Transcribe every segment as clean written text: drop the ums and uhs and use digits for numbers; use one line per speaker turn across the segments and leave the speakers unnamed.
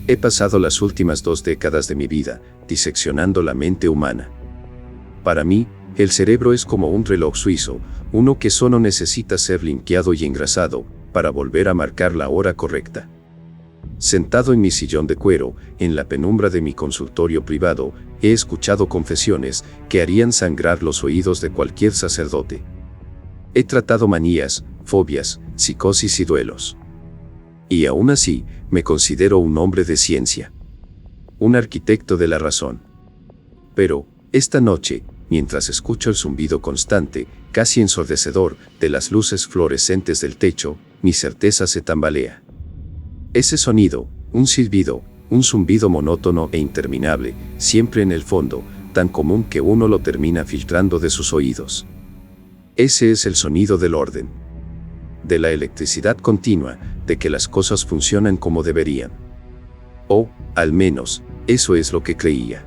He pasado las últimas 2 décadas de mi vida diseccionando la mente humana. Para mí, el cerebro es como un reloj suizo, uno que solo necesita ser limpiado y engrasado para volver a marcar la hora correcta. Sentado en mi sillón de cuero, en la penumbra de mi consultorio privado, he escuchado confesiones que harían sangrar los oídos de cualquier sacerdote. He tratado manías, fobias, psicosis y duelos. Y aún así, me considero un hombre de ciencia. Un arquitecto de la razón. Pero, esta noche, mientras escucho el zumbido constante, casi ensordecedor, de las luces fluorescentes del techo, mi certeza se tambalea. Ese sonido, un silbido, un zumbido monótono e interminable, siempre en el fondo, tan común que uno lo termina filtrando de sus oídos. Ese es el sonido del orden. De la electricidad continua, de que las cosas funcionan como deberían. O, al menos, eso es lo que creía.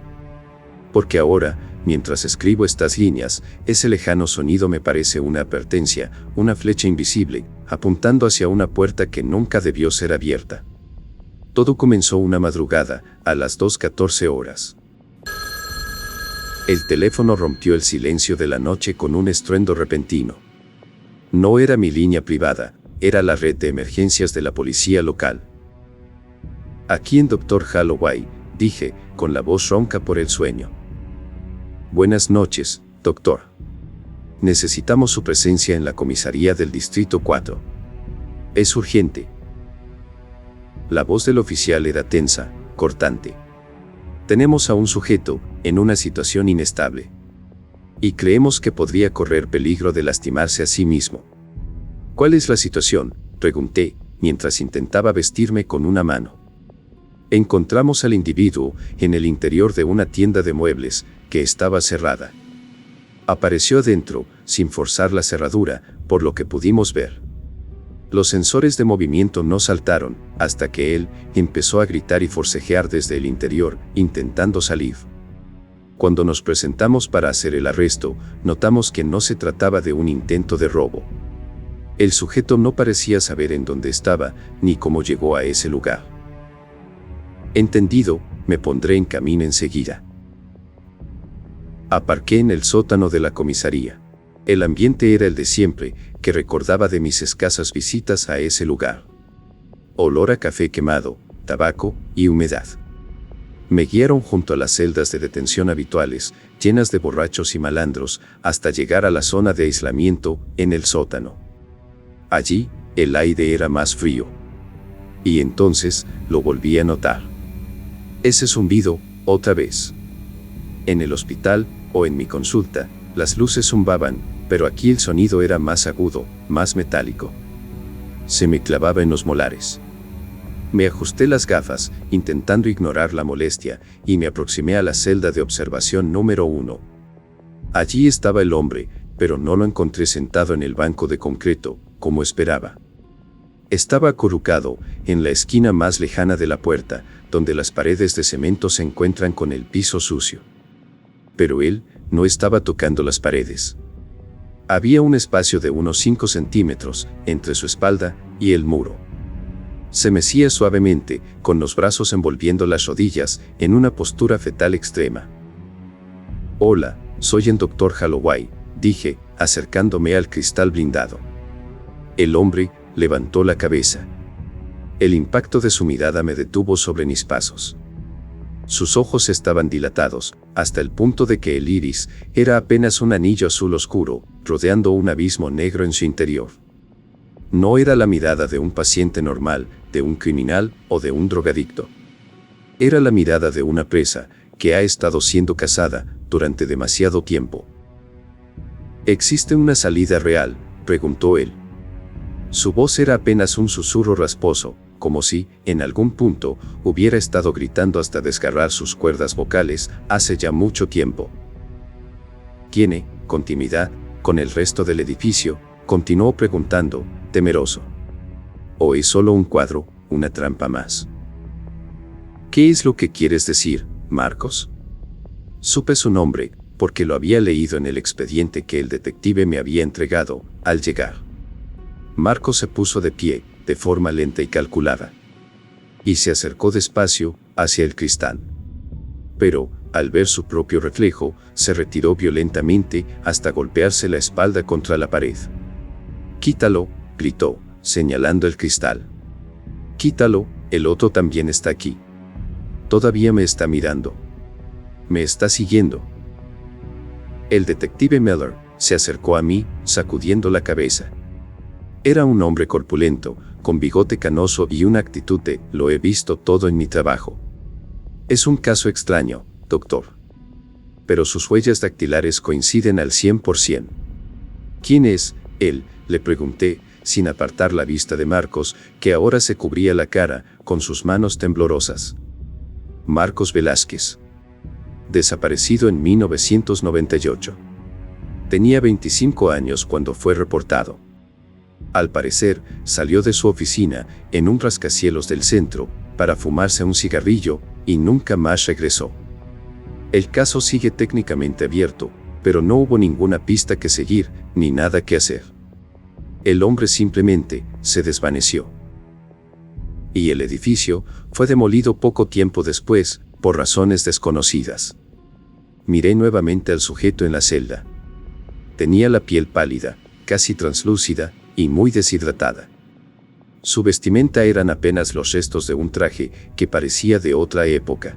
Porque ahora, mientras escribo estas líneas, ese lejano sonido me parece una advertencia, una flecha invisible, apuntando hacia una puerta que nunca debió ser abierta. Todo comenzó una madrugada, a las 2:14 horas. El teléfono rompió el silencio de la noche con un estruendo repentino. No era mi línea privada, era la red de emergencias de la policía local. Aquí en Dr. Holloway, dije, con la voz ronca por el sueño. Buenas noches, doctor. Necesitamos su presencia en la comisaría del Distrito 4. Es urgente. La voz del oficial era tensa, cortante. Tenemos a un sujeto en una situación inestable. Y creemos que podría correr peligro de lastimarse a sí mismo. ¿Cuál es la situación?, pregunté, mientras intentaba vestirme con una mano. Encontramos al individuo en el interior de una tienda de muebles que estaba cerrada. Apareció adentro, sin forzar la cerradura, por lo que pudimos ver. Los sensores de movimiento no saltaron, hasta que él empezó a gritar y forcejear desde el interior, intentando salir. Cuando nos presentamos para hacer el arresto, notamos que no se trataba de un intento de robo. El sujeto no parecía saber en dónde estaba, ni cómo llegó a ese lugar. Entendido, me pondré en camino enseguida. Aparqué en el sótano de la comisaría. El ambiente era el de siempre, que recordaba de mis escasas visitas a ese lugar. Olor a café quemado, tabaco y humedad. Me guiaron junto a las celdas de detención habituales, llenas de borrachos y malandros, hasta llegar a la zona de aislamiento, en el sótano. Allí, el aire era más frío. Y entonces, lo volví a notar. Ese zumbido, otra vez. En el hospital, o en mi consulta, las luces zumbaban, pero aquí el sonido era más agudo, más metálico. Se me clavaba en los molares. Me ajusté las gafas, intentando ignorar la molestia, y me aproximé a la celda de observación número 1. Allí estaba el hombre, pero no lo encontré sentado en el banco de concreto, como esperaba. Estaba acurrucado, en la esquina más lejana de la puerta, donde las paredes de cemento se encuentran con el piso sucio. Pero él no estaba tocando las paredes. Había un espacio de unos 5 centímetros entre su espalda y el muro. Se mecía suavemente, con los brazos envolviendo las rodillas, en una postura fetal extrema. Hola, soy el Dr. Holloway, dije, acercándome al cristal blindado. El hombre levantó la cabeza. El impacto de su mirada me detuvo sobre mis pasos. Sus ojos estaban dilatados, hasta el punto de que el iris era apenas un anillo azul oscuro, rodeando un abismo negro en su interior. No era la mirada de un paciente normal, de un criminal o de un drogadicto. Era la mirada de una presa que ha estado siendo cazada durante demasiado tiempo. ¿Existe una salida real?, preguntó él. Su voz era apenas un susurro rasposo, como si, en algún punto, hubiera estado gritando hasta desgarrar sus cuerdas vocales hace ya mucho tiempo. ¿Tiene continuidad con el resto del edificio?, continuó preguntando, temeroso. ¿O es solo un cuadro, una trampa más? ¿Qué es lo que quieres decir, Marcos? Supe su nombre, porque lo había leído en el expediente que el detective me había entregado, al llegar. Marcos se puso de pie, de forma lenta y calculada. y se acercó despacio hacia el cristal. Pero, al ver su propio reflejo, se retiró violentamente hasta golpearse la espalda contra la pared. «Quítalo», gritó, señalando el cristal. «Quítalo, el otro también está aquí. Todavía me está mirando. Me está siguiendo». El detective Miller se acercó a mí, sacudiendo la cabeza. Era un hombre corpulento, con bigote canoso y una actitud de «lo he visto todo en mi trabajo». «Es un caso extraño, doctor. Pero sus huellas dactilares coinciden al 100%. ¿Quién es él?», le pregunté, sin apartar la vista de Marcos, que ahora se cubría la cara con sus manos temblorosas. «Marcos Velázquez. Desaparecido en 1998. Tenía 25 años cuando fue reportado. Al parecer, salió de su oficina en un rascacielos del centro para fumarse un cigarrillo y nunca más regresó. El caso sigue técnicamente abierto, pero no hubo ninguna pista que seguir ni nada que hacer. El hombre simplemente se desvaneció. Y el edificio fue demolido poco tiempo después, por razones desconocidas. Miré nuevamente al sujeto en la celda. Tenía la piel pálida, casi translúcida y muy deshidratada. Su vestimenta eran apenas los restos de un traje que parecía de otra época.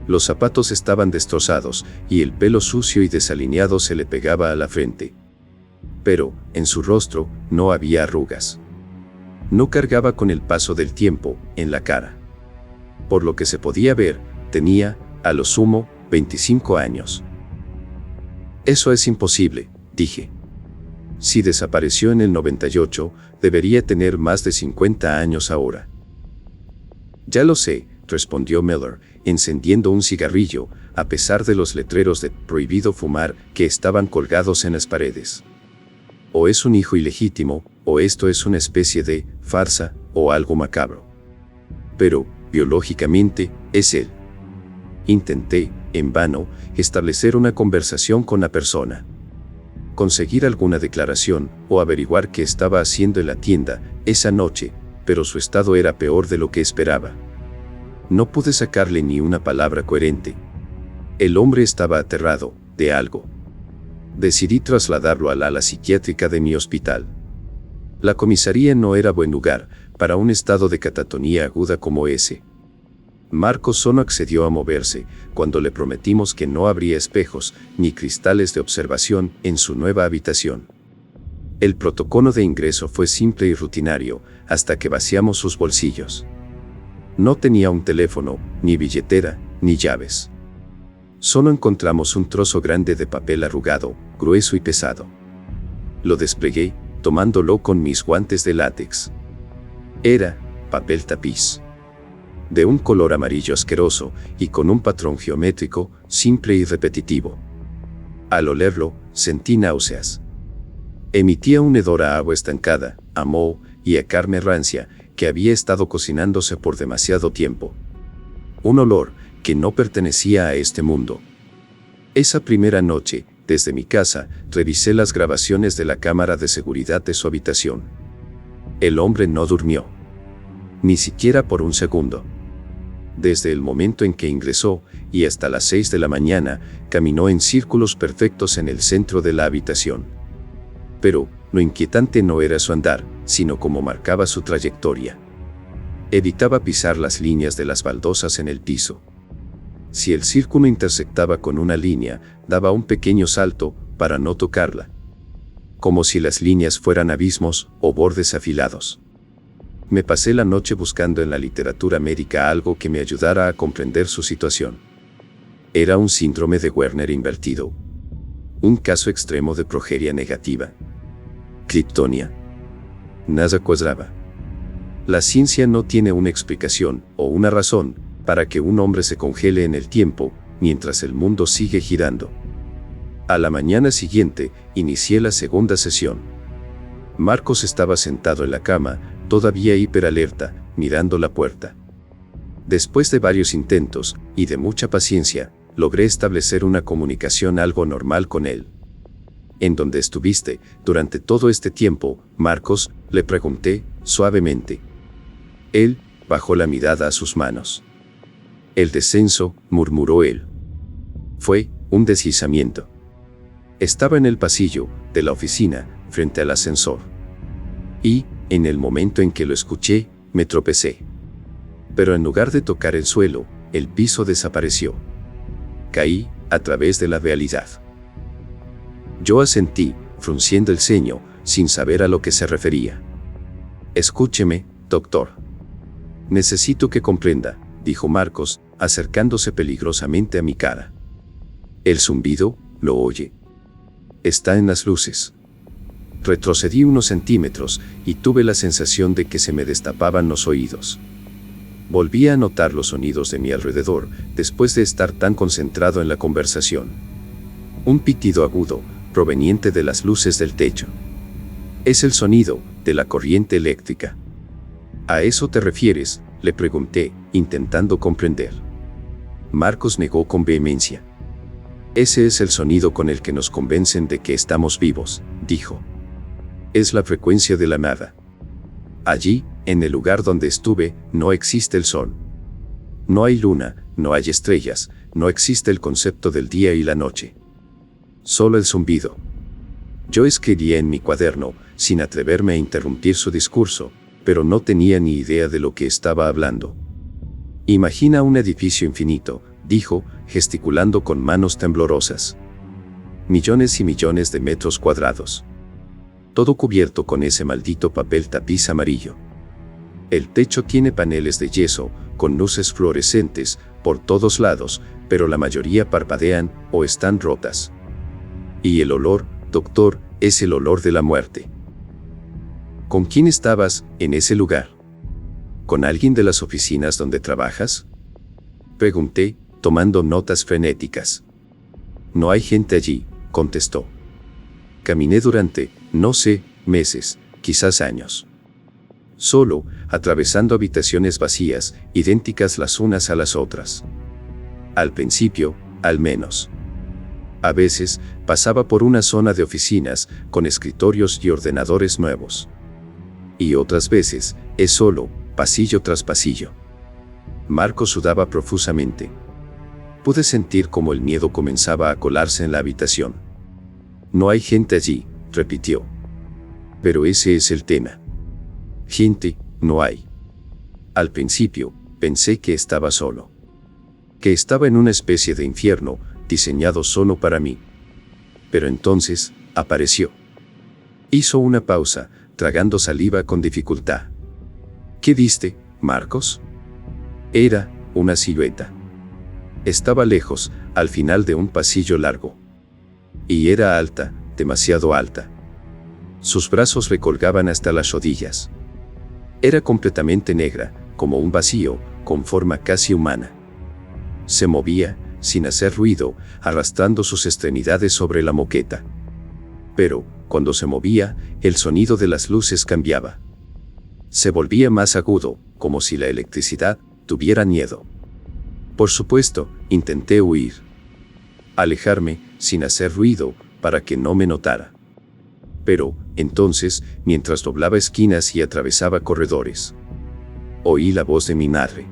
Los zapatos estaban destrozados y el pelo sucio y desalineado se le pegaba a la frente. Pero, en su rostro, no había arrugas. No cargaba con el paso del tiempo en la cara. Por lo que se podía ver, tenía, a lo sumo, 25 años. «Eso es imposible», dije. «Si desapareció en el 98, debería tener más de 50 años ahora». «Ya lo sé», respondió Miller, encendiendo un cigarrillo, a pesar de los letreros de «prohibido fumar» que estaban colgados en las paredes. «O es un hijo ilegítimo, o esto es una especie de farsa, o algo macabro. Pero, biológicamente, es él». Intenté, en vano, establecer una conversación con la persona. Conseguir alguna declaración o averiguar qué estaba haciendo en la tienda esa noche, pero su estado era peor de lo que esperaba. No pude sacarle ni una palabra coherente. El hombre estaba aterrado de algo. Decidí trasladarlo al ala psiquiátrica de mi hospital. La comisaría no era buen lugar para un estado de catatonía aguda como ese. Marcos solo accedió a moverse cuando le prometimos que no habría espejos ni cristales de observación en su nueva habitación. El protocolo de ingreso fue simple y rutinario hasta que vaciamos sus bolsillos. No tenía un teléfono, ni billetera, ni llaves. Solo encontramos un trozo grande de papel arrugado, grueso y pesado. Lo desplegué, tomándolo con mis guantes de látex. Era papel tapiz. De un color amarillo asqueroso y con un patrón geométrico simple y repetitivo. Al olerlo, sentí náuseas. Emitía un hedor a agua estancada, a moho y a carne rancia que había estado cocinándose por demasiado tiempo. Un olor que no pertenecía a este mundo. Esa primera noche, desde mi casa, revisé las grabaciones de la cámara de seguridad de su habitación. El hombre no durmió. Ni siquiera por un segundo. Desde el momento en que ingresó y hasta las 6 de la mañana, caminó en círculos perfectos en el centro de la habitación. Pero, lo inquietante no era su andar, sino cómo marcaba su trayectoria. Evitaba pisar las líneas de las baldosas en el piso. Si el círculo intersectaba con una línea, daba un pequeño salto para no tocarla. Como si las líneas fueran abismos o bordes afilados. Me pasé la noche buscando en la literatura médica algo que me ayudara a comprender su situación. Era un síndrome de Werner invertido. Un caso extremo de progeria negativa. Criptonia. Nada cuadraba. La ciencia no tiene una explicación o una razón para que un hombre se congele en el tiempo mientras el mundo sigue girando. A la mañana siguiente, inicié la segunda sesión. Marcos estaba sentado en la cama, todavía hiperalerta, mirando la puerta. Después de varios intentos, y de mucha paciencia, logré establecer una comunicación algo normal con él. ¿En dónde estuviste durante todo este tiempo, Marcos?, le pregunté, suavemente. Él bajó la mirada a sus manos. El descenso, murmuró él. Fue un deslizamiento. Estaba en el pasillo de la oficina, frente al ascensor. Y, en el momento en que lo escuché, me tropecé. Pero en lugar de tocar el suelo, el piso desapareció. Caí a través de la realidad. Yo asentí, frunciendo el ceño, sin saber a lo que se refería. Escúcheme, doctor. Necesito que comprenda, dijo Marcos, acercándose peligrosamente a mi cara. El zumbido, ¿lo oye? Está en las luces. Retrocedí unos centímetros y tuve la sensación de que se me destapaban los oídos. Volví a notar los sonidos de mi alrededor después de estar tan concentrado en la conversación. Un pitido agudo, proveniente de las luces del techo. Es el sonido de la corriente eléctrica. ¿A eso te refieres?, le pregunté, intentando comprender. Marcos negó con vehemencia. Ese es el sonido con el que nos convencen de que estamos vivos, dijo. Es la frecuencia de la nada. Allí, en el lugar donde estuve, no existe el sol. No hay luna, no hay estrellas, no existe el concepto del día y la noche. Solo el zumbido. Yo escribía en mi cuaderno, sin atreverme a interrumpir su discurso, pero no tenía ni idea de lo que estaba hablando. Imagina un edificio infinito, dijo, gesticulando con manos temblorosas. Millones y millones de metros cuadrados. Todo cubierto con ese maldito papel tapiz amarillo. El techo tiene paneles de yeso, con luces fluorescentes, por todos lados, pero la mayoría parpadean o están rotas. Y el olor, doctor, es el olor de la muerte. ¿Con quién estabas en ese lugar? ¿Con alguien de las oficinas donde trabajas?, pregunté, tomando notas frenéticas. No hay gente allí, contestó. Caminé durante, no sé, meses, quizás años. Solo, atravesando habitaciones vacías, idénticas las unas a las otras. Al principio, al menos. A veces, pasaba por una zona de oficinas, con escritorios y ordenadores nuevos. Y otras veces, es solo, pasillo tras pasillo. Marcos sudaba profusamente. Pude sentir cómo el miedo comenzaba a colarse en la habitación. No hay gente allí, repitió. Pero ese es el tema. Gente, no hay. Al principio, pensé que estaba solo. Que estaba en una especie de infierno, diseñado solo para mí. Pero entonces, apareció. Hizo una pausa, tragando saliva con dificultad. ¿Qué viste, Marcos? Era una silueta. Estaba lejos, al final de un pasillo largo. Y era alta, demasiado alta. Sus brazos le colgaban hasta las rodillas. Era completamente negra, como un vacío, con forma casi humana. Se movía, sin hacer ruido, arrastrando sus extremidades sobre la moqueta. Pero, cuando se movía, el sonido de las luces cambiaba. Se volvía más agudo, como si la electricidad tuviera miedo. Por supuesto, intenté huir. Alejarme, sin hacer ruido, para que no me notara. Pero, entonces, mientras doblaba esquinas y atravesaba corredores, oí la voz de mi madre.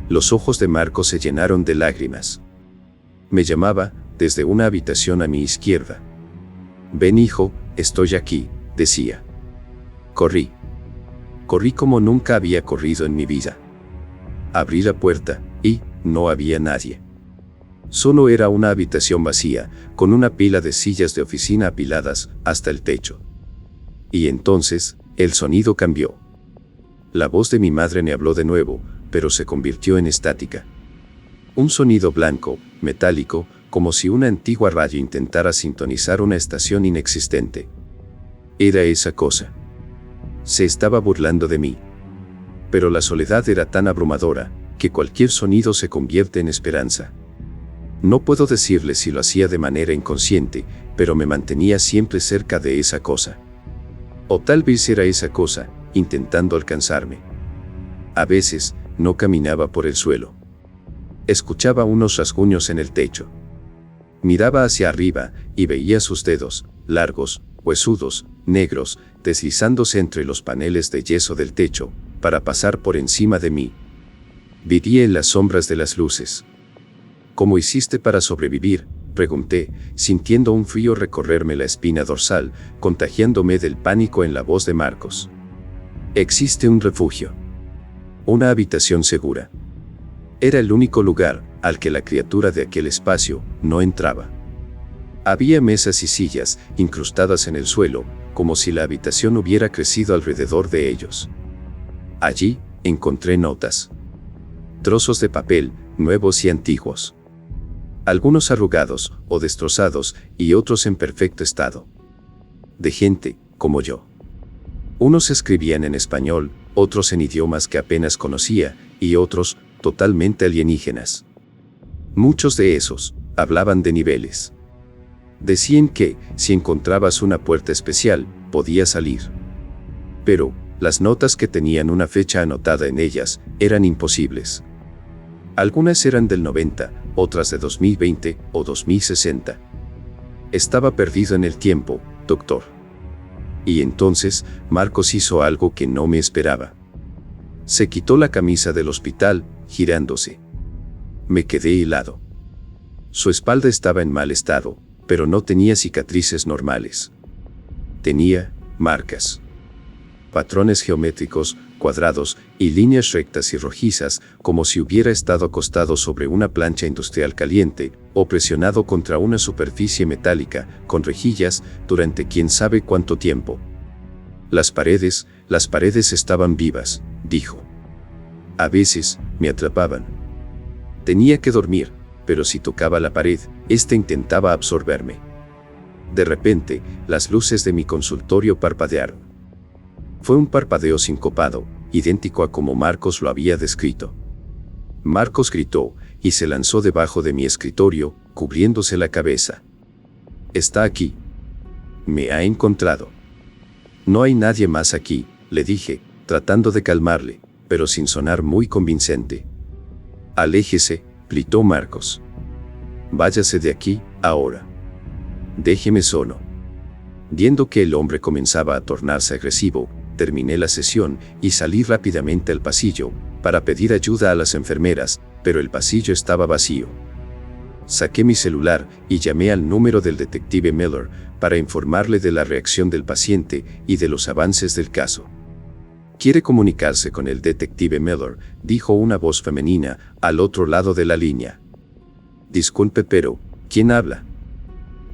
Los ojos de Marcos se llenaron de lágrimas. Me llamaba, desde una habitación a mi izquierda. Ven, hijo, estoy aquí, decía. Corrí. Corrí como nunca había corrido en mi vida. Abrí la puerta, y no había nadie. Solo era una habitación vacía, con una pila de sillas de oficina apiladas hasta el techo. Y entonces, el sonido cambió. La voz de mi madre me habló de nuevo, pero se convirtió en estática. Un sonido blanco, metálico, como si una antigua radio intentara sintonizar una estación inexistente. Era esa cosa. Se estaba burlando de mí. Pero la soledad era tan abrumadora, que cualquier sonido se convierte en esperanza. No puedo decirle si lo hacía de manera inconsciente, pero me mantenía siempre cerca de esa cosa. O tal vez era esa cosa, intentando alcanzarme. A veces, no caminaba por el suelo. Escuchaba unos rasguños en el techo. Miraba hacia arriba, y veía sus dedos, largos, huesudos, negros, deslizándose entre los paneles de yeso del techo, para pasar por encima de mí. Viví en las sombras de las luces. ¿Cómo hiciste para sobrevivir?, pregunté, sintiendo un frío recorrerme la espina dorsal, contagiándome del pánico en la voz de Marcos. Existe un refugio. Una habitación segura. Era el único lugar al que la criatura de aquel espacio no entraba. Había mesas y sillas incrustadas en el suelo, como si la habitación hubiera crecido alrededor de ellos. Allí encontré notas. Trozos de papel, nuevos y antiguos. Algunos arrugados o destrozados y otros en perfecto estado. De gente como yo. Unos escribían en español, otros en idiomas que apenas conocía, y otros totalmente alienígenas. Muchos de esos hablaban de niveles. Decían que, si encontrabas una puerta especial, podías salir. Pero, las notas que tenían una fecha anotada en ellas, eran imposibles. Algunas eran del 90, otras de 2020 o 2060. Estaba perdido en el tiempo, doctor. Y entonces, Marcos hizo algo que no me esperaba. Se quitó la camisa del hospital, girándose. Me quedé helado. Su espalda estaba en mal estado, pero no tenía cicatrices normales. Tenía marcas. Patrones geométricos, cuadrados y líneas rectas y rojizas, como si hubiera estado acostado sobre una plancha industrial caliente o presionado contra una superficie metálica con rejillas durante quién sabe cuánto tiempo. Las paredes estaban vivas, dijo. A veces me atrapaban. Tenía que dormir, pero si tocaba la pared, ésta intentaba absorberme. De repente, las luces de mi consultorio parpadearon. Fue un parpadeo sincopado, idéntico a como Marcos lo había descrito. Marcos gritó y se lanzó debajo de mi escritorio, cubriéndose la cabeza. Está aquí. Me ha encontrado. No hay nadie más aquí, le dije, tratando de calmarle, pero sin sonar muy convincente. Aléjese, gritó Marcos. Váyase de aquí, ahora. Déjeme solo. Viendo que el hombre comenzaba a tornarse agresivo, terminé la sesión y salí rápidamente al pasillo para pedir ayuda a las enfermeras, pero el pasillo estaba vacío. Saqué mi celular y llamé al número del detective Miller para informarle de la reacción del paciente y de los avances del caso. ¿Quiere comunicarse con el detective Miller?, dijo una voz femenina al otro lado de la línea. Disculpe, pero, ¿quién habla?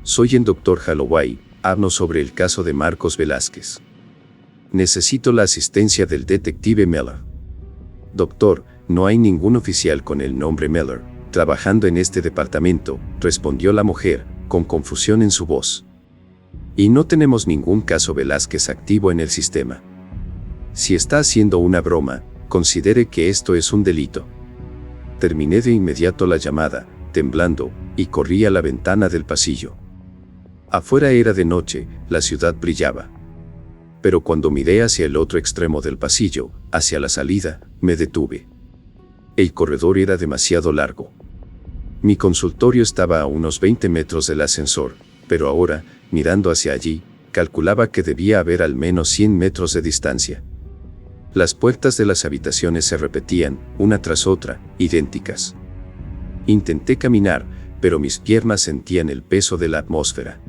Soy el doctor Holloway, hablo sobre el caso de Marcos Velázquez. Necesito la asistencia del detective Miller. Doctor, no hay ningún oficial con el nombre Miller trabajando en este departamento, respondió la mujer, con confusión en su voz. Y no tenemos ningún caso Velázquez activo en el sistema. Si está haciendo una broma, considere que esto es un delito. Terminé de inmediato la llamada, temblando, y corrí a la ventana del pasillo. Afuera era de noche, la ciudad brillaba. Pero cuando miré hacia el otro extremo del pasillo, hacia la salida, me detuve. El corredor era demasiado largo. Mi consultorio estaba a unos 20 metros del ascensor, pero ahora, mirando hacia allí, calculaba que debía haber al menos 100 metros de distancia. Las puertas de las habitaciones se repetían, una tras otra, idénticas. Intenté caminar, pero mis piernas sentían el peso de la atmósfera.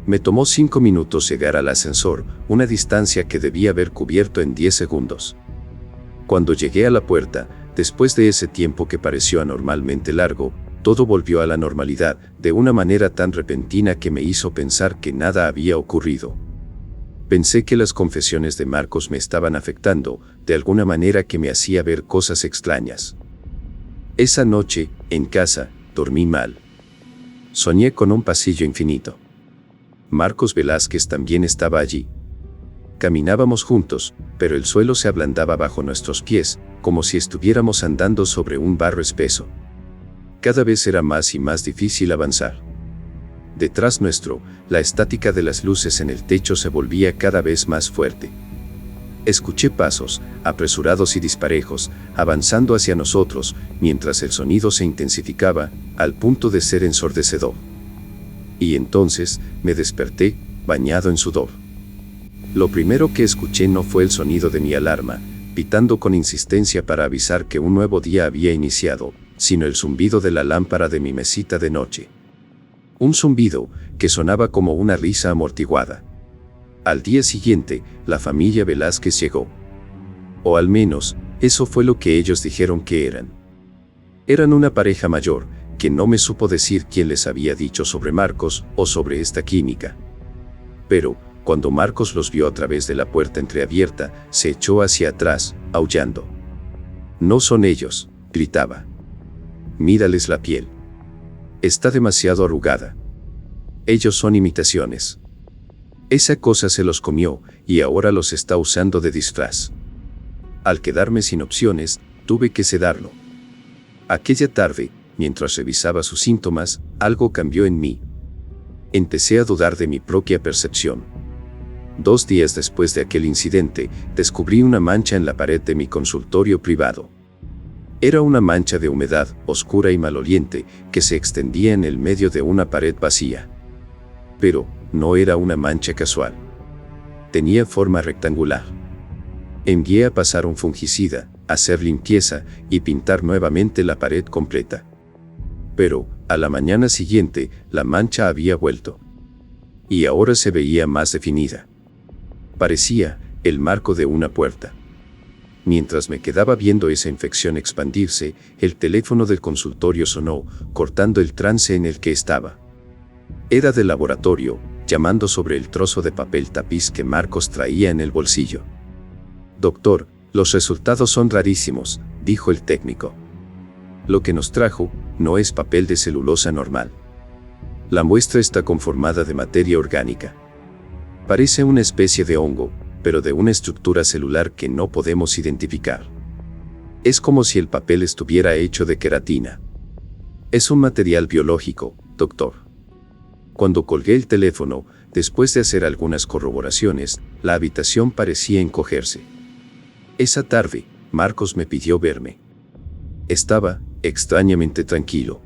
Me tomó 5 minutos llegar al ascensor, una distancia que debía haber cubierto en 10 segundos. Cuando llegué a la puerta, después de ese tiempo que pareció anormalmente largo, todo volvió a la normalidad, de una manera tan repentina que me hizo pensar que nada había ocurrido. Pensé que las confesiones de Marcos me estaban afectando, de alguna manera que me hacía ver cosas extrañas. Esa noche, en casa, dormí mal. Soñé con un pasillo infinito. Marcos Velázquez también estaba allí. Caminábamos juntos, pero el suelo se ablandaba bajo nuestros pies, como si estuviéramos andando sobre un barro espeso. Cada vez era más y más difícil avanzar. Detrás nuestro, la estática de las luces en el techo se volvía cada vez más fuerte. Escuché pasos, apresurados y disparejos, avanzando hacia nosotros, mientras el sonido se intensificaba, al punto de ser ensordecedor. Y entonces, me desperté, bañado en sudor. Lo primero que escuché no fue el sonido de mi alarma, pitando con insistencia para avisar que un nuevo día había iniciado, sino el zumbido de la lámpara de mi mesita de noche. Un zumbido que sonaba como una risa amortiguada. Al día siguiente, la familia Velázquez llegó. O al menos, eso fue lo que ellos dijeron que eran. Eran una pareja mayor, que no me supo decir quién les había dicho sobre Marcos o sobre esta química. Pero, cuando Marcos los vio a través de la puerta entreabierta, se echó hacia atrás, aullando. «No son ellos», gritaba. «Mírales la piel. Está demasiado arrugada. Ellos son imitaciones. Esa cosa se los comió y ahora los está usando de disfraz». Al quedarme sin opciones, tuve que sedarlo. Aquella tarde, mientras revisaba sus síntomas, algo cambió en mí. Empecé a dudar de mi propia percepción. 2 días después de aquel incidente, descubrí una mancha en la pared de mi consultorio privado. Era una mancha de humedad, oscura y maloliente, que se extendía en el medio de una pared vacía. Pero, no era una mancha casual. Tenía forma rectangular. Envié a pasar un fungicida, hacer limpieza y pintar nuevamente la pared completa. Pero, a la mañana siguiente, la mancha había vuelto. Y ahora se veía más definida. Parecía el marco de una puerta. Mientras me quedaba viendo esa infección expandirse, el teléfono del consultorio sonó, cortando el trance en el que estaba. Era del laboratorio, llamando sobre el trozo de papel tapiz que Marcos traía en el bolsillo. «Doctor, los resultados son rarísimos», dijo el técnico. «Lo que nos trajo no es papel de celulosa normal. La muestra está conformada de materia orgánica. Parece una especie de hongo, pero de una estructura celular que no podemos identificar. Es como si el papel estuviera hecho de queratina. Es un material biológico, doctor». Cuando colgué el teléfono, después de hacer algunas corroboraciones, la habitación parecía encogerse. Esa tarde, Marcos me pidió verme. Estaba, extrañamente tranquilo.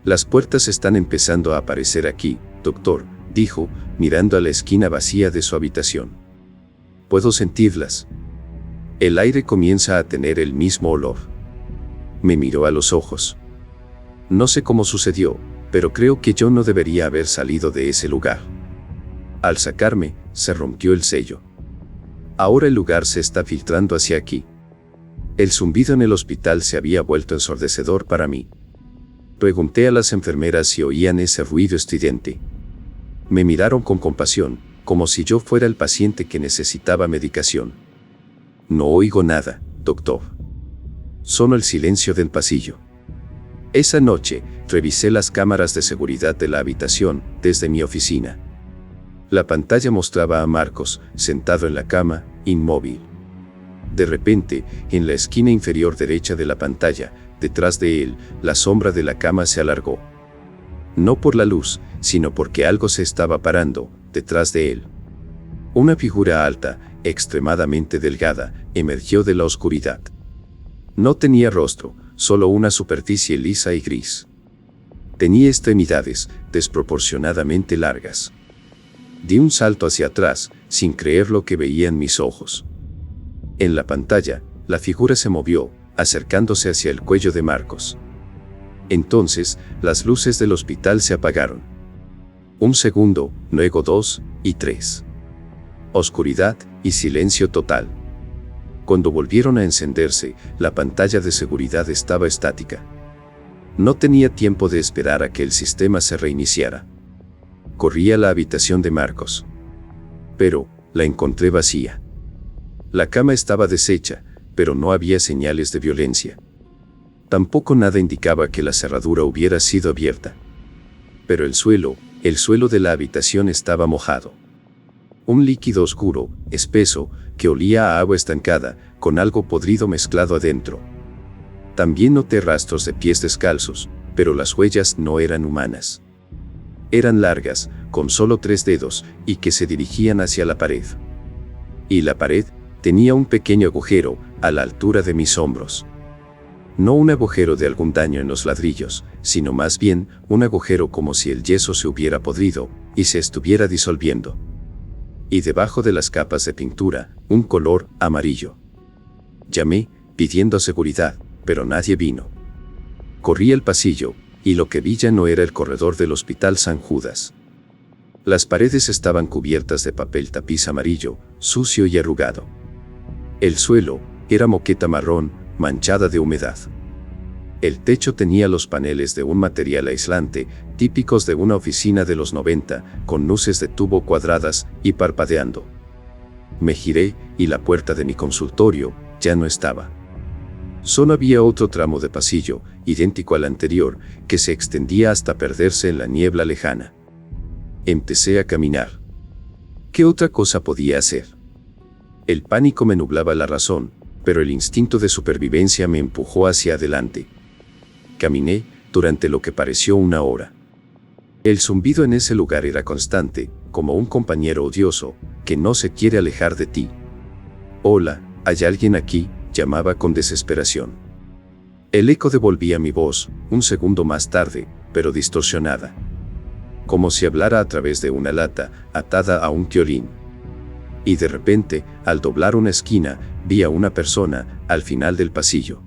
«Las puertas están empezando a aparecer aquí, doctor», dijo, mirando a la esquina vacía de su habitación. «Puedo sentirlas. El aire comienza a tener el mismo olor». Me miró a los ojos. «No sé cómo sucedió, pero creo que yo no debería haber salido de ese lugar. Al sacarme, se rompió el sello. Ahora el lugar se está filtrando hacia aquí». El zumbido en el hospital se había vuelto ensordecedor para mí. Pregunté a las enfermeras si oían ese ruido estridente. Me miraron con compasión, como si yo fuera el paciente que necesitaba medicación. «No oigo nada, doctor. Solo el silencio del pasillo». Esa noche, revisé las cámaras de seguridad de la habitación desde mi oficina. La pantalla mostraba a Marcos, sentado en la cama, inmóvil. De repente, en la esquina inferior derecha de la pantalla, detrás de él, la sombra de la cama se alargó. No por la luz, sino porque algo se estaba parando, detrás de él. Una figura alta, extremadamente delgada, emergió de la oscuridad. No tenía rostro, solo una superficie lisa y gris. Tenía extremidades, desproporcionadamente largas. Di un salto hacia atrás, sin creer lo que veían mis ojos. En la pantalla, la figura se movió, acercándose hacia el cuello de Marcos. Entonces, las luces del hospital se apagaron. 1 segundo, luego 2 y 3. Oscuridad y silencio total. Cuando volvieron a encenderse, la pantalla de seguridad estaba estática. No tenía tiempo de esperar a que el sistema se reiniciara. Corrí a la habitación de Marcos. Pero, la encontré vacía. La cama estaba deshecha, pero no había señales de violencia. Tampoco nada indicaba que la cerradura hubiera sido abierta. Pero el suelo de la habitación estaba mojado. Un líquido oscuro, espeso, que olía a agua estancada, con algo podrido mezclado adentro. También noté rastros de pies descalzos, pero las huellas no eran humanas. Eran largas, con solo 3 dedos, y que se dirigían hacia la pared. Y la pared tenía un pequeño agujero, a la altura de mis hombros. No un agujero de algún daño en los ladrillos, sino más bien un agujero como si el yeso se hubiera podrido y se estuviera disolviendo. Y debajo de las capas de pintura, un color amarillo. Llamé, pidiendo seguridad, pero nadie vino. Corrí el pasillo, y lo que vi ya no era el corredor del Hospital San Judas. Las paredes estaban cubiertas de papel tapiz amarillo, sucio y arrugado. El suelo era moqueta marrón, manchada de humedad. El techo tenía los paneles de un material aislante, típicos de una oficina de los 90, con luces de tubo cuadradas y parpadeando. Me giré, y la puerta de mi consultorio ya no estaba. Solo había otro tramo de pasillo, idéntico al anterior, que se extendía hasta perderse en la niebla lejana. Empecé a caminar. ¿Qué otra cosa podía hacer? El pánico me nublaba la razón, pero el instinto de supervivencia me empujó hacia adelante. Caminé durante lo que pareció una hora. El zumbido en ese lugar era constante, como un compañero odioso, que no se quiere alejar de ti. «Hola, ¿hay alguien aquí?», llamaba con desesperación. El eco devolvía mi voz, un segundo más tarde, pero distorsionada. Como si hablara a través de una lata, atada a un violín. Y de repente, al doblar una esquina, vi a una persona, al final del pasillo.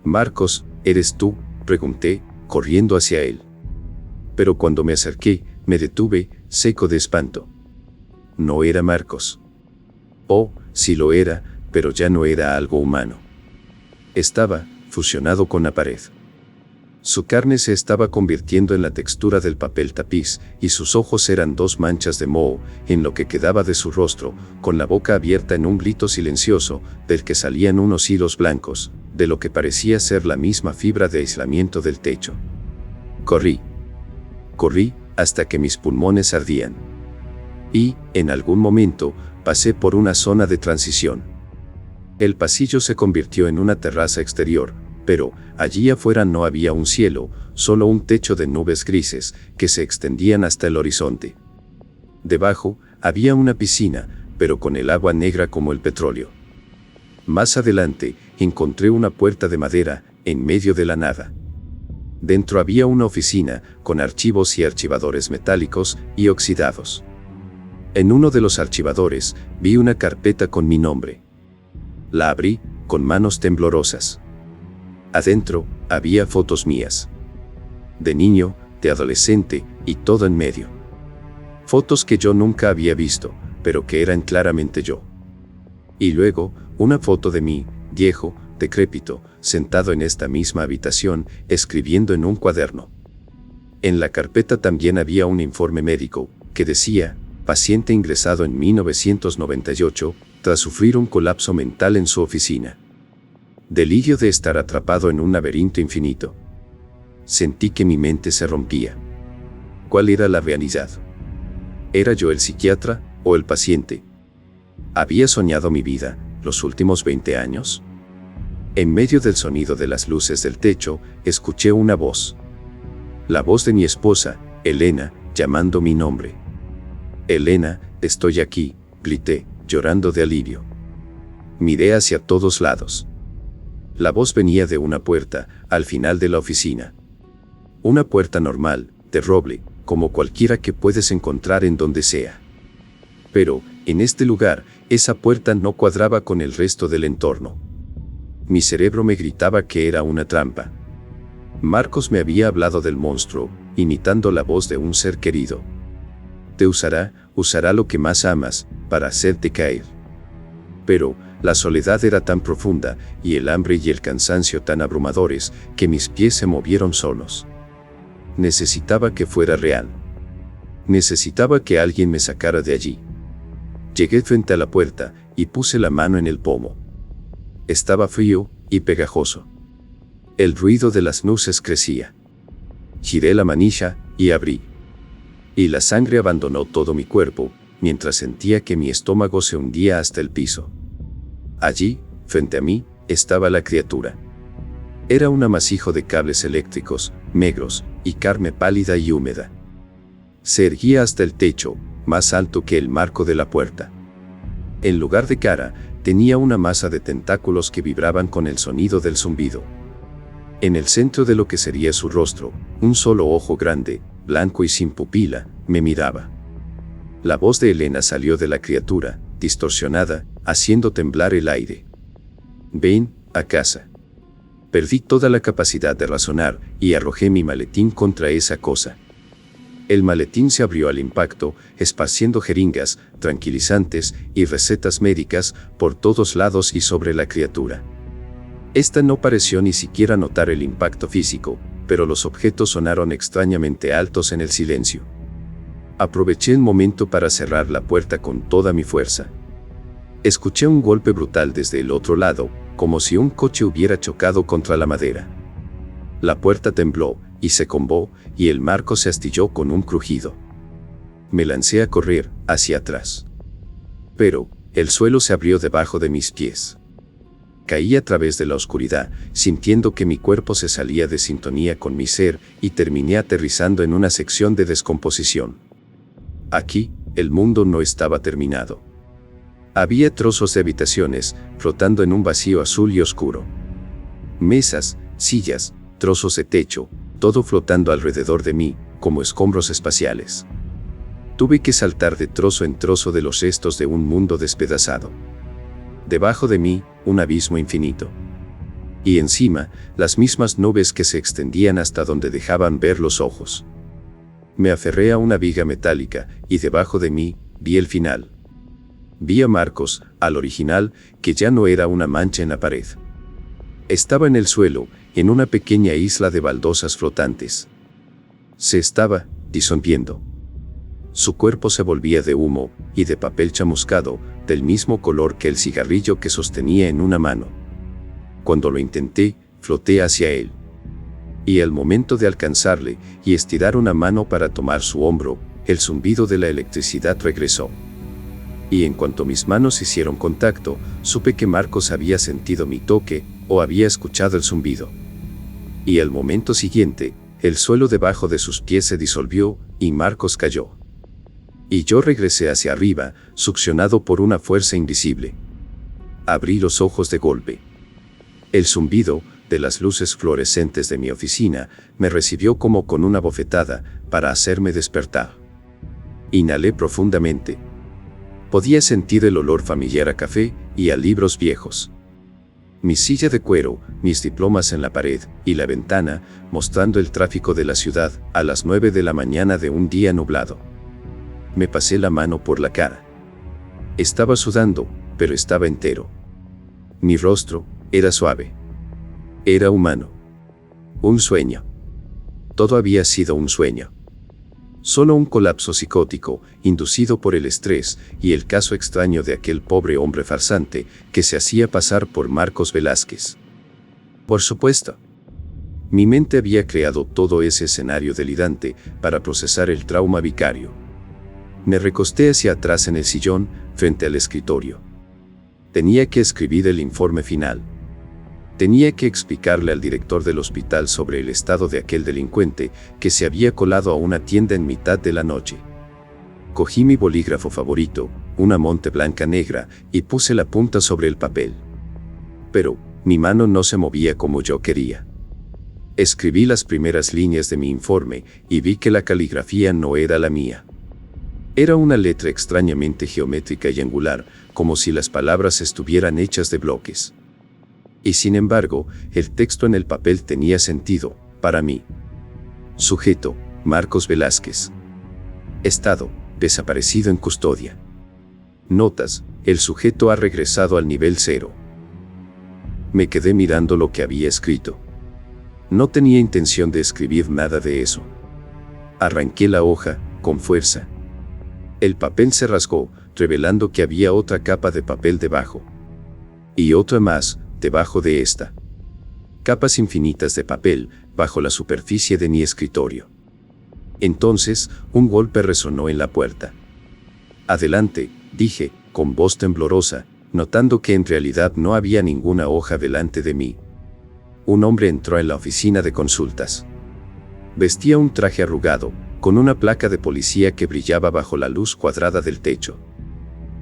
«Marcos, ¿eres tú?», pregunté, corriendo hacia él. Pero cuando me acerqué, me detuve, seco de espanto. No era Marcos. Oh, sí lo era, pero ya no era algo humano. Estaba fusionado con la pared. Su carne se estaba convirtiendo en la textura del papel tapiz, y sus ojos eran dos manchas de moho, en lo que quedaba de su rostro, con la boca abierta en un grito silencioso, del que salían unos hilos blancos, de lo que parecía ser la misma fibra de aislamiento del techo. Corrí, hasta que mis pulmones ardían. Y, en algún momento, pasé por una zona de transición. El pasillo se convirtió en una terraza exterior, pero allí afuera no había un cielo, solo un techo de nubes grises que se extendían hasta el horizonte. Debajo había una piscina, pero con el agua negra como el petróleo. Más adelante, encontré una puerta de madera en medio de la nada. Dentro había una oficina con archivos y archivadores metálicos y oxidados. En uno de los archivadores vi una carpeta con mi nombre. La abrí con manos temblorosas. Adentro había fotos mías. De niño, de adolescente y todo en medio. Fotos que yo nunca había visto, pero que eran claramente yo. Y luego, una foto de mí, viejo, decrépito, sentado en esta misma habitación, escribiendo en un cuaderno. En la carpeta también había un informe médico, que decía, paciente ingresado en 1998, tras sufrir un colapso mental en su oficina. Delirio de estar atrapado en un laberinto infinito. Sentí que mi mente se rompía. ¿Cuál era la realidad? ¿Era yo el psiquiatra o el paciente? ¿Había soñado mi vida los últimos 20 años? En medio del sonido de las luces del techo, escuché una voz. La voz de mi esposa, Elena, llamando mi nombre. «Elena, estoy aquí», grité, llorando de alivio. Miré hacia todos lados. La voz venía de una puerta, al final de la oficina. Una puerta normal, de roble, como cualquiera que puedes encontrar en donde sea. Pero, en este lugar, esa puerta no cuadraba con el resto del entorno. Mi cerebro me gritaba que era una trampa. Marcos me había hablado del monstruo, imitando la voz de un ser querido. Te usará lo que más amas, para hacerte caer. Pero, la soledad era tan profunda, y el hambre y el cansancio tan abrumadores, que mis pies se movieron solos. Necesitaba que fuera real. Necesitaba que alguien me sacara de allí. Llegué frente a la puerta, y puse la mano en el pomo. Estaba frío y pegajoso. El ruido de las luces crecía. Giré la manilla y abrí. Y la sangre abandonó todo mi cuerpo, mientras sentía que mi estómago se hundía hasta el piso. Allí, frente a mí, estaba la criatura. Era un amasijo de cables eléctricos, negros, y carne pálida y húmeda. Se erguía hasta el techo, más alto que el marco de la puerta. En lugar de cara, tenía una masa de tentáculos que vibraban con el sonido del zumbido. En el centro de lo que sería su rostro, un solo ojo grande, blanco y sin pupila, me miraba. La voz de Elena salió de la criatura, distorsionada, haciendo temblar el aire. Ven a casa. Perdí toda la capacidad de razonar y arrojé mi maletín contra esa cosa. El maletín se abrió al impacto, esparciendo jeringas, tranquilizantes y recetas médicas por todos lados y sobre la criatura. Esta no pareció ni siquiera notar el impacto físico, pero los objetos sonaron extrañamente altos en el silencio. Aproveché el momento para cerrar la puerta con toda mi fuerza. Escuché un golpe brutal desde el otro lado, como si un coche hubiera chocado contra la madera. La puerta tembló y se combó, y el marco se astilló con un crujido. Me lancé a correr hacia atrás. Pero el suelo se abrió debajo de mis pies. Caí a través de la oscuridad, sintiendo que mi cuerpo se salía de sintonía con mi ser, y terminé aterrizando en una sección de descomposición. Aquí, el mundo no estaba terminado. Había trozos de habitaciones, flotando en un vacío azul y oscuro. Mesas, sillas, trozos de techo, todo flotando alrededor de mí, como escombros espaciales. Tuve que saltar de trozo en trozo de los restos de un mundo despedazado. Debajo de mí, un abismo infinito. Y encima, las mismas nubes que se extendían hasta donde dejaban ver los ojos. Me aferré a una viga metálica, y debajo de mí, vi el final. Vi a Marcos, al original, que ya no era una mancha en la pared. Estaba en el suelo, en una pequeña isla de baldosas flotantes. Se estaba disolviendo. Su cuerpo se volvía de humo y de papel chamuscado, del mismo color que el cigarrillo que sostenía en una mano. Cuando lo intenté, floté hacia él. Y al momento de alcanzarle y estirar una mano para tomar su hombro, el zumbido de la electricidad regresó. Y en cuanto mis manos hicieron contacto, supe que Marcos había sentido mi toque o había escuchado el zumbido. Y al momento siguiente, el suelo debajo de sus pies se disolvió y Marcos cayó. Y yo regresé hacia arriba, succionado por una fuerza invisible. Abrí los ojos de golpe. El zumbido de las luces fluorescentes de mi oficina me recibió como con una bofetada para hacerme despertar. Inhalé profundamente. Podía sentir el olor familiar a café y a libros viejos. Mi silla de cuero, mis diplomas en la pared y la ventana, mostrando el tráfico de la ciudad a las 9 de la mañana de un día nublado. Me pasé la mano por la cara. Estaba sudando, pero estaba entero. Mi rostro era suave. Era humano. Un sueño. Todo había sido un sueño. Solo un colapso psicótico, inducido por el estrés y el caso extraño de aquel pobre hombre farsante que se hacía pasar por Marcos Velázquez. Por supuesto. Mi mente había creado todo ese escenario delirante para procesar el trauma vicario. Me recosté hacia atrás en el sillón, frente al escritorio. Tenía que escribir el informe final. Tenía que explicarle al director del hospital sobre el estado de aquel delincuente que se había colado a una tienda en mitad de la noche. Cogí mi bolígrafo favorito, una Monte Blanca negra, y puse la punta sobre el papel. Pero mi mano no se movía como yo quería. Escribí las primeras líneas de mi informe y vi que la caligrafía no era la mía. Era una letra extrañamente geométrica y angular, como si las palabras estuvieran hechas de bloques. Y sin embargo, el texto en el papel tenía sentido, para mí. Sujeto, Marcos Velázquez. Estado, desaparecido en custodia. Notas, el sujeto ha regresado al nivel 0. Me quedé mirando lo que había escrito. No tenía intención de escribir nada de eso. Arranqué la hoja, con fuerza. El papel se rasgó, revelando que había otra capa de papel debajo. Y otra más, debajo de esta. Capas infinitas de papel, bajo la superficie de mi escritorio. Entonces, un golpe resonó en la puerta. Adelante, dije, con voz temblorosa, notando que en realidad no había ninguna hoja delante de mí. Un hombre entró en la oficina de consultas. Vestía un traje arrugado, con una placa de policía que brillaba bajo la luz cuadrada del techo.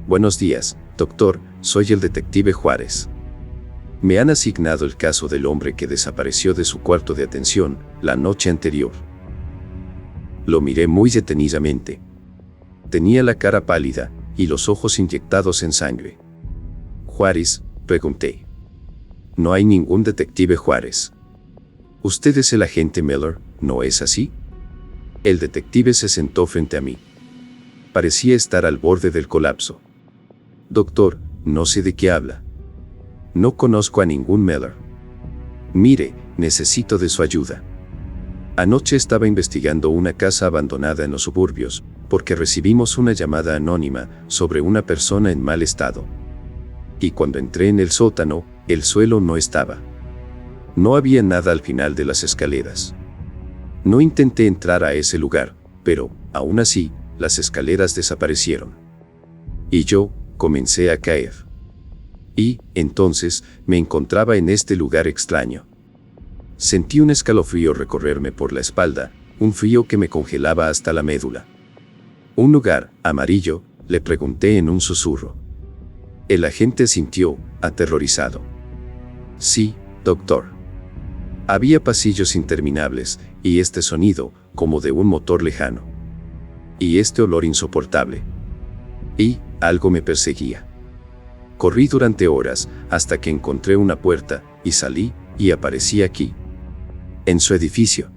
Buenos días, doctor, soy el detective Juárez. Me han asignado el caso del hombre que desapareció de su cuarto de atención la noche anterior. Lo miré muy detenidamente. Tenía la cara pálida y los ojos inyectados en sangre. Juárez, pregunté. no hay ningún detective Juárez. Usted es el agente Miller, ¿no es así? El detective se sentó frente a mí. Parecía estar al borde del colapso. Doctor, no sé de qué habla. No conozco a ningún Miller. Mire, necesito de su ayuda. Anoche estaba investigando una casa abandonada en los suburbios, porque recibimos una llamada anónima sobre una persona en mal estado. Y cuando entré en el sótano, el suelo no estaba. No había nada al final de las escaleras. No intenté entrar a ese lugar, pero, aún así, las escaleras desaparecieron. Y yo, comencé a caer. Y, entonces, me encontraba en este lugar extraño. Sentí un escalofrío recorrerme por la espalda, un frío que me congelaba hasta la médula. ¿Un lugar amarillo?, le pregunté en un susurro. El agente sintió, aterrorizado. Sí, doctor. Había pasillos interminables, y este sonido, como de un motor lejano. Y este olor insoportable. Y, algo me perseguía. Corrí durante horas, hasta que encontré una puerta, y salí, y aparecí aquí. En su edificio.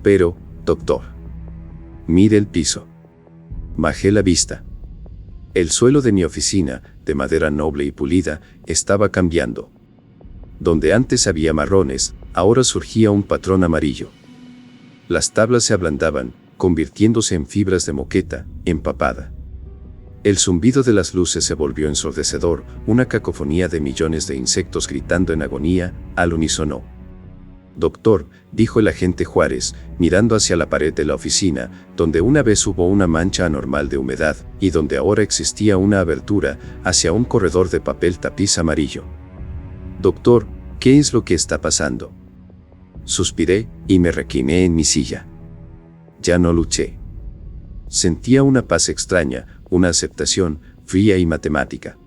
Pero, doctor. Mire el piso. Bajé la vista. El suelo de mi oficina, de madera noble y pulida, estaba cambiando. Donde antes había marrones, ahora surgía un patrón amarillo. Las tablas se ablandaban, convirtiéndose en fibras de moqueta, empapada. El zumbido de las luces se volvió ensordecedor, una cacofonía de millones de insectos gritando en agonía, al unísono. Doctor, dijo el agente Juárez, mirando hacia la pared de la oficina, donde una vez hubo una mancha anormal de humedad, y donde ahora existía una abertura hacia un corredor de papel tapiz amarillo. Doctor, ¿qué es lo que está pasando? Suspiré, y me recliné en mi silla. Ya no luché. Sentía una paz extraña, una aceptación, fría y matemática.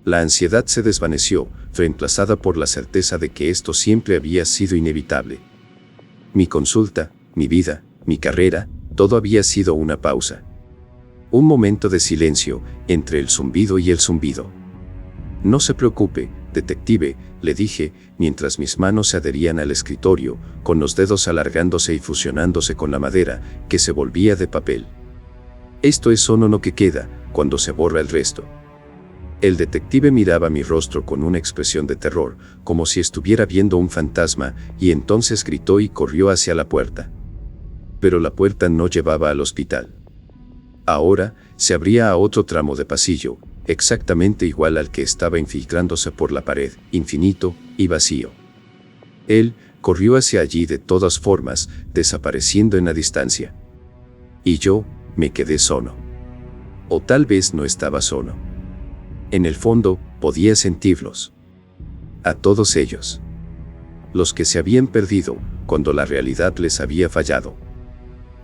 La ansiedad se desvaneció, reemplazada por la certeza de que esto siempre había sido inevitable. Mi consulta, mi vida, mi carrera, todo había sido una pausa. Un momento de silencio, entre el zumbido y el zumbido. No se preocupe, detective, le dije, mientras mis manos se adherían al escritorio, con los dedos alargándose y fusionándose con la madera, que se volvía de papel. Esto es solo lo que queda, cuando se borra el resto. El detective miraba mi rostro con una expresión de terror, como si estuviera viendo un fantasma, y entonces gritó y corrió hacia la puerta. Pero la puerta no llevaba al hospital. Ahora, se abría a otro tramo de pasillo, exactamente igual al que estaba infiltrándose por la pared, infinito y vacío. Él corrió hacia allí de todas formas, desapareciendo en la distancia. Y yo, me quedé solo. O tal vez no estaba solo. En el fondo, podía sentirlos. A todos ellos. Los que se habían perdido, cuando la realidad les había fallado.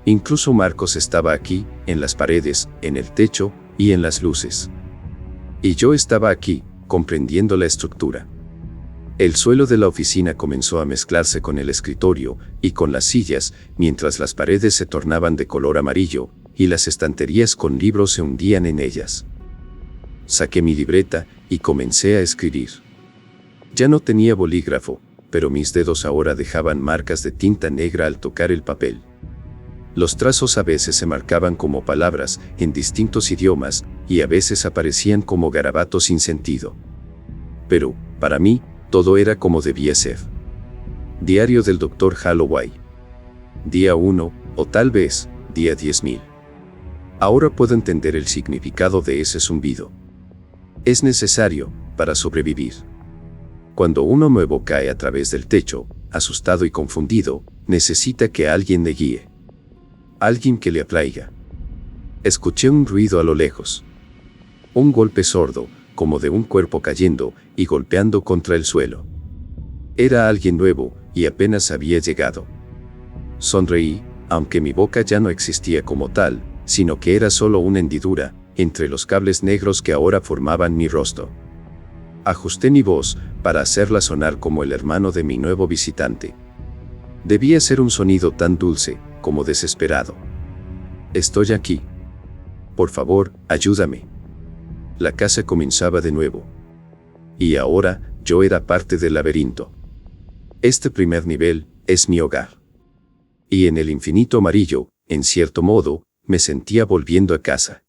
Incluso Marcos estaba aquí, en las paredes, en el techo, y en las luces. Y yo estaba aquí, comprendiendo la estructura. El suelo de la oficina comenzó a mezclarse con el escritorio, y con las sillas, mientras las paredes se tornaban de color amarillo, y las estanterías con libros se hundían en ellas. Saqué mi libreta, y comencé a escribir. Ya no tenía bolígrafo, pero mis dedos ahora dejaban marcas de tinta negra al tocar el papel. Los trazos a veces se marcaban como palabras, en distintos idiomas, y a veces aparecían como garabatos sin sentido. Pero, para mí, todo era como debía ser. Diario del Dr. Holloway. Día 1, o tal vez, día 10.000. Ahora puedo entender el significado de ese zumbido. Es necesario, para sobrevivir. Cuando uno nuevo cae a través del techo, asustado y confundido, necesita que alguien le guíe. Alguien que le atraiga. Escuché un ruido a lo lejos. Un golpe sordo, como de un cuerpo cayendo y golpeando contra el suelo. Era alguien nuevo, y apenas había llegado. Sonreí, aunque mi boca ya no existía como tal, sino que era solo una hendidura, entre los cables negros que ahora formaban mi rostro. Ajusté mi voz, para hacerla sonar como el hermano de mi nuevo visitante. Debía ser un sonido tan dulce, como desesperado. Estoy aquí. Por favor, ayúdame. La casa comenzaba de nuevo. Y ahora, yo era parte del laberinto. Este primer nivel es mi hogar. Y en el infinito amarillo, en cierto modo, me sentía volviendo a casa.